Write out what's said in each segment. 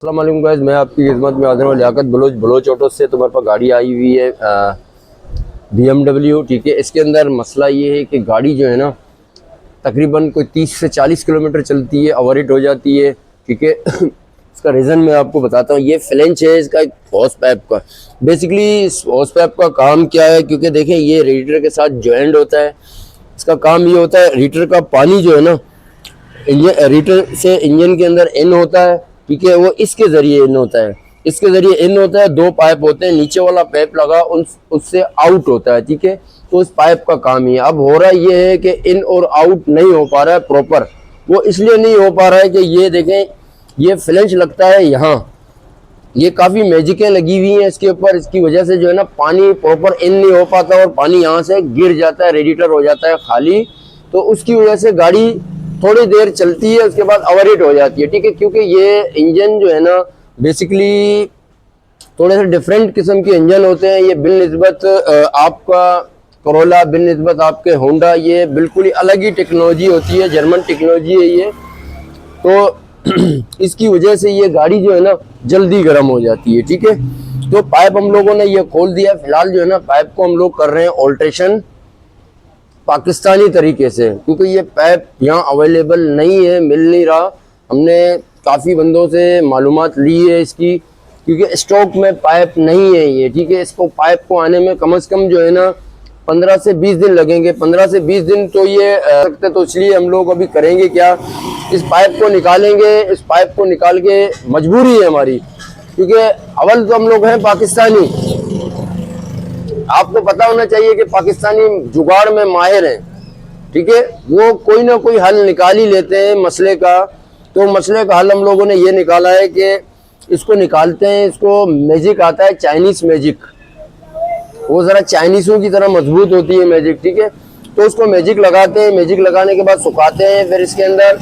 अस्सलाम वालेकुम गाइस, मैं आपकी खिदमत में हाज़िर हूँ लियाकत बलोच ऑटो से। तो मेरे पास गाड़ी आई हुई है BMW। ठीक है, इसके अंदर मसला ये है कि गाड़ी जो है ना तकरीबन कोई 30 से 40 किलोमीटर चलती है, ओवरहीट हो जाती है। ठीक है इसका रीज़न मैं आपको बताता हूँ। ये फ्लेंच है इसका, एक हॉस पाइप का। बेसिकली इस हॉस पाइप का काम क्या है, क्योंकि देखें ये रेडिएटर के साथ जॉइंट होता है। इसका काम ये होता है, रेडिएटर का पानी जो है ना रेडिएटर से इंजन के अंदर इन होता है। ठीक है, वो इसके ज़रिए इन होता है, इसके ज़रिए इन होता है। दो पाइप होते हैं, नीचे वाला पाइप लगा उससे आउट होता है। ठीक है, तो उस पाइप का काम ही है। अब हो रहा ये है कि इन और आउट नहीं हो पा रहा है प्रॉपर। वो इसलिए नहीं हो पा रहा है कि ये देखें, ये फ्लेंच लगता है यहाँ, ये काफ़ी मैजिकें लगी हुई हैं इसके ऊपर। इसकी वजह से जो है ना पानी प्रॉपर इन नहीं हो पाता और पानी यहाँ से गिर जाता है, रेडिएटर हो जाता है खाली। तो उसकी वजह से गाड़ी थोड़ी देर चलती है, उसके बाद ओवरहीट हो जाती है। ठीक है, क्योंकि ये इंजन जो है ना बेसिकली थोड़े से डिफरेंट किस्म के इंजन होते हैं। ये बिलनिस्बत आपका करोला, बिलनिस्बत आपके होंडा, ये बिल्कुल ही अलग ही टेक्नोलॉजी होती है, जर्मन टेक्नोलॉजी है ये। तो इसकी वजह से ये गाड़ी जो है ना जल्दी गर्म हो जाती है। ठीक है, तो पाइप हम लोगों ने ये खोल दिया। फिलहाल जो है ना पाइप को हम लोग कर रहे हैं ऑल्ट्रेशन पाकिस्तानी तरीके से, क्योंकि ये पाइप यहाँ अवेलेबल नहीं है, मिल नहीं रहा। हमने काफ़ी बंदों से मालूमात ली है इसकी, क्योंकि स्टॉक में पाइप नहीं है ये। ठीक है, इसको पाइप को आने में कम से कम जो है ना 15 से 20 दिन लगेंगे। 15 से 20 दिन तो ये सकते, तो इसलिए हम लोग अभी करेंगे क्या, इस पाइप को निकालेंगे। इस पाइप को निकाल के मजबूरी है हमारी, क्योंकि अव्वल तो हम लोग हैं पाकिस्तानी। आपको पता होना चाहिए कि पाकिस्तानी जुगाड़ में माहिर हैं। ठीक है, वो कोई ना कोई हल निकाल ही लेते हैं मसले का। तो मसले का हल हम लोगों ने ये निकाला है कि इसको निकालते हैं। इसको मैजिक आता है, चाइनीज़ मैजिक। वो ज़रा चाइनीज़ों की तरह मजबूत होती है मैजिक। ठीक है, तो उसको मैजिक लगाते हैं। मैजिक लगाने के बाद सुखाते हैं, फिर इसके अंदर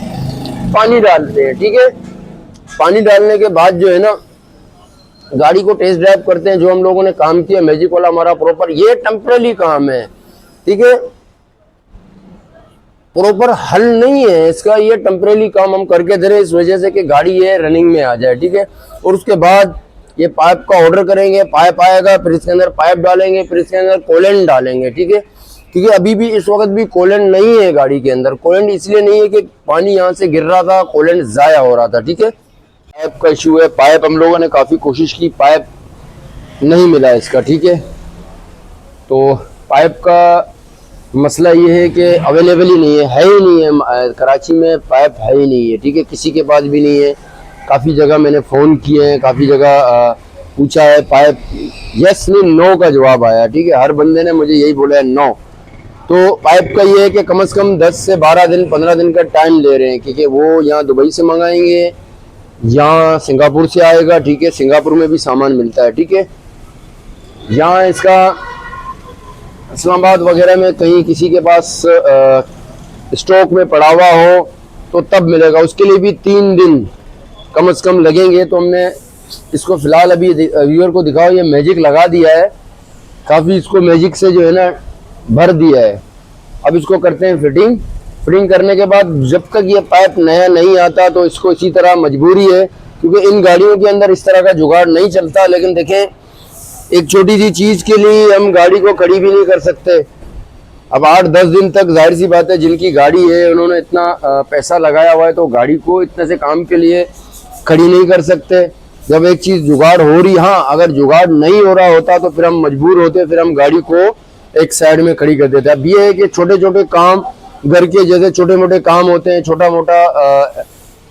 पानी डालते हैं। ठीक है, पानी डालने के बाद जो है ना गाड़ी को टेस्ट ड्राइव करते हैं। जो हम लोगों ने काम किया मैजिक वाला हमारा प्रॉपर, ये टेम्पररी काम है। ठीक है, प्रॉपर हल नहीं है इसका, ये टेम्पररी काम हम करके दे रहे हैं इस वजह से कि गाड़ी ये रनिंग में आ जाए। ठीक है, और उसके बाद ये पाइप का ऑर्डर करेंगे, पाइप आएगा, फिर इसके अंदर पाइप डालेंगे, फिर इसके अंदर कोलेंट डालेंगे। ठीक है, क्योंकि अभी भी इस वक्त भी कोलेंट नहीं है गाड़ी के अंदर। कोलेंट इसलिए नहीं है कि पानी यहाँ से गिर रहा था, कोलेंट ज़ाया हो रहा था। ठीक है, पाइप का इशू है। पाइप हम लोगों ने काफ़ी कोशिश की, पाइप नहीं मिला इसका। ठीक है, तो पाइप का मसला ये है कि अवेलेबल ही नहीं है ही नहीं है। कराची में पाइप है ही नहीं है। ठीक है, किसी के पास भी नहीं है। काफ़ी जगह मैंने फ़ोन किए हैं, काफ़ी जगह पूछा है, पाइप यस नहीं नो का जवाब आया। ठीक है, हर बंदे ने मुझे यही बोला है नो। तो पाइप का ये है कि कम से कम 10 से 12 दिन 15 दिन का टाइम ले रहे हैं, क्योंकि वो यहाँ दुबई से मंगाएंगे, यहाँ सिंगापुर से आएगा। ठीक है, सिंगापुर में भी सामान मिलता है। ठीक है, यहाँ इसका इस्लामाबाद वगैरह में कहीं किसी के पास स्टॉक में पड़ा हुआ हो तो तब मिलेगा। उसके लिए भी 3 दिन कम से कम लगेंगे। तो हमने इसको फ़िलहाल अभी व्यूअर को दिखाओ, ये मैजिक लगा दिया है, काफ़ी इसको मैजिक से जो है ना भर दिया है। अब इसको करते हैं फिटिंग। फिटिंग करने के बाद जब तक ये पाइप नया नहीं आता तो इसको इसी तरह मजबूरी है, क्योंकि इन गाड़ियों के अंदर इस तरह का जुगाड़ नहीं चलता। लेकिन देखें, एक छोटी सी चीज़ के लिए हम गाड़ी को खड़ी भी नहीं कर सकते। अब 8-10 दिन तक जाहिर सी बात है, जिनकी गाड़ी है उन्होंने इतना पैसा लगाया हुआ है, तो गाड़ी को इतने से काम के लिए खड़ी नहीं कर सकते। जब एक चीज़ जुगाड़ हो रही, हाँ अगर जुगाड़ नहीं हो रहा होता तो फिर हम मजबूर होते, फिर हम गाड़ी को एक साइड में खड़ी कर देते। अब ये है कि छोटे छोटे काम, घर के जैसे छोटे मोटे काम होते हैं, छोटा मोटा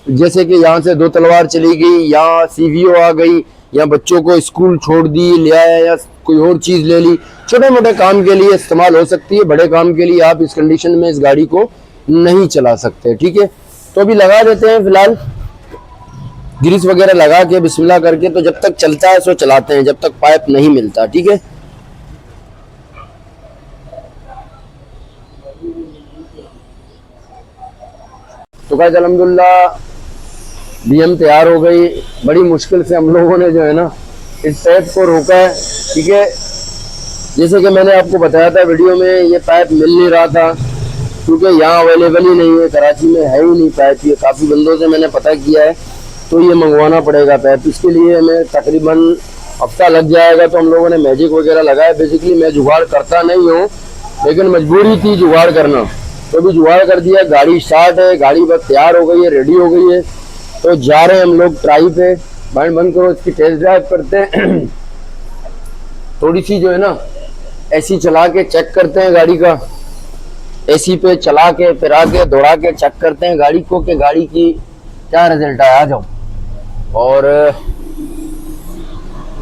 जैसे कि यहाँ से 2 तलवार चली गई, या CVO आ गई, या बच्चों को स्कूल छोड़ दी, ले आया, या कोई और चीज़ ले ली, छोटे मोटे काम के लिए इस्तेमाल हो सकती है। बड़े काम के लिए आप इस कंडीशन में इस गाड़ी को नहीं चला सकते। ठीक है, तो अभी लगा देते हैं फिलहाल ग्रीस वगैरह लगा के बिस्मिल्लाह करके। तो जब तक चलता है सो चलाते हैं, जब तक पाइप नहीं मिलता। ठीक है, तो गाइस अल्हम्दुलिल्लाह BM तैयार हो गई। बड़ी मुश्किल से हम लोगों ने जो है ना इस पाइप को रोका है। ठीक है, जैसे कि मैंने आपको बताया था वीडियो में, ये पाइप मिल नहीं रहा था क्योंकि यहाँ अवेलेबल ही नहीं है, कराची में है ही नहीं पाइप। ये काफ़ी बंदों से मैंने पता किया है, तो ये मंगवाना पड़ेगा पैप। इसके लिए हमें तकरीबन हफ्ता लग जाएगा। तो हम लोगों ने मैजिक वगैरह लगाया। बेसिकली मैं जुगाड़ करता नहीं हूँ, लेकिन मजबूरी थी जुगाड़ करना, तो भी जुगाड़ कर दिया। गाड़ी स्टार्ट है, गाड़ी बस तैयार हो गई है, रेडी हो गई है। तो जा रहे हैं हम लोग ट्राई पे। बैंड बंद करो, इसकी टेस्ट ड्राइव करते हैं। थोड़ी सी जो है ना एसी चला के चेक करते हैं गाड़ी का। एसी पे चला के फिर आके दौड़ा के चेक करते हैं गाड़ी को कि गाड़ी की क्या रिजल्ट आया। आ जाओ। और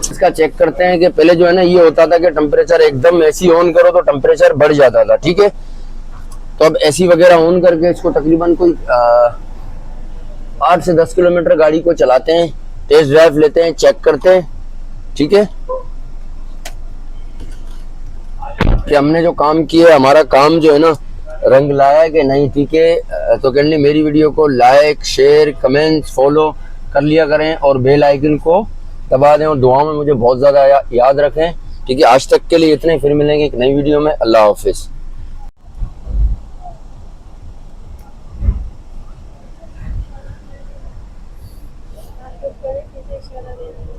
इसका चेक करते हैं कि पहले जो है ना ये होता था कि टेम्परेचर एकदम एसी ऑन करो तो टेम्परेचर बढ़ जाता था, ठीक है। तो अब एसी वगैरह ऑन करके इसको तकरीबन कोई 8 से 10 किलोमीटर गाड़ी को चलाते हैं, टेस्ट ड्राइव लेते हैं, चेक करते हैं, ठीक है, कि हमने जो काम किया है हमारा काम जो है ना रंग लाया है कि नहीं, ठीक है। तो कैंडली मेरी वीडियो को लाइक, शेयर, कमेंट्स, फॉलो कर लिया करें और बेल आइकन को दबा दें और दुआओं में मुझे बहुत ज़्यादा याद रखें, ठीक है। आज तक के लिए इतने, फिर मिलेंगे एक नई वीडियो में। अल्लाह हाफिज़। आप लोग बड़े थे इशारा देने में।